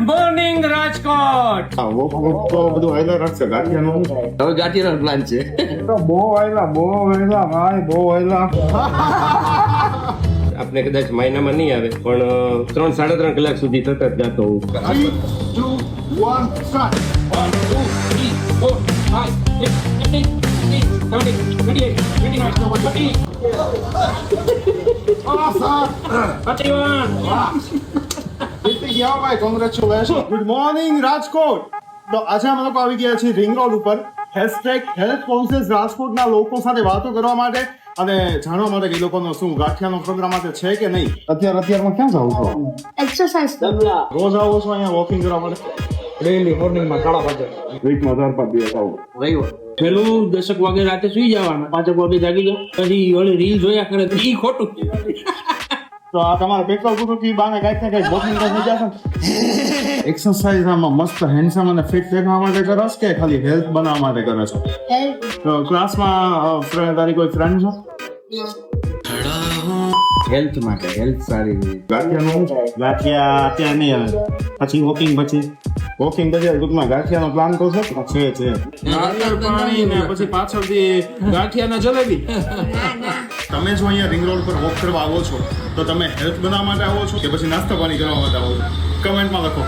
Morning Rajkot. તો બધું voila રાખશે ગાંઠિયાનું હવે ગાંઠિયાનો પ્લાન છે. તો બહુ વાયલા ભાઈ બહુ વાયલા. આપણે કદાચ મહિનામાં નહીં આવે પણ 3-3.5 કલાક સુધી સતત જાતો હોઉં. 3, 2, 1 સ્ટાર્ટ. 1, 2, 3, 4, 5, 6, 7, 8, 9, 30, જીતી ગયા ભાઈ, કોંગ્રેચ્યુલેશન. Good morning Rajkot. તો આજે અમે લોકો આવી ગયા છીએ રિંગ રોડ ઉપર #હેલ્થ કોન્શિયસ રાજકોટના લોકો સાથે વાતો કરવા માટે અને જાણવા માટે કે એ લોકોનો શું ગાંઠિયાનો પ્રોગ્રામ માટે છે કે નહીં. અત્યારમાં ક્યાં જાવ છો? એક્સરસાઇઝ રોજ આવો છો અહીંયા વોકિંગ કરવા માટે? ડેલી મોર્નિંગમાં 5:30 વીકમાં 4-5 દિવસ આવો. રવિવાર પેલું 10 વાગે રાતે સુઈ જવાનું, 5 વાગે જાગી જાવ, પછી ઓલી રીલ જોયા કરે તો ઈ ખોટું. તો આ તમારા પેટ્રોલ પૂરું કી બાને કાંઈક ને કાંઈક વોકિંગ થઈ જશે. એક્સરસાઇઝ આમાં મસ્ત હેન્ડસમ અને ફિટ દેખાવા માટે કરો છો કે ખાલી હેલ્થ બનાવવા માટે કરો છો? તો ક્લાસમાં તારી કોઈ ફ્રેન્ડ છે? હેલ્થ માટે, હેલ્થ સારી રહે. ગાંઠિયા અત્યારે નહીં આવે, પછી વોકિંગ પછી ટૂંકમાં ગાંઠિયાનો પ્લાન કહો છો? છે નારિયેળ પાણી ને પછી પાછળથી ગાંઠિયાના જલેબી. તમે જો અહીંયા રિંગ રોડ પર વોક કરવા આવો છો તો તમે હેલ્થ બનાવવા માટે આવો છો કે પછી નાસ્તો પાણી કરવા માટે આવો છો? કમેન્ટમાં લખો.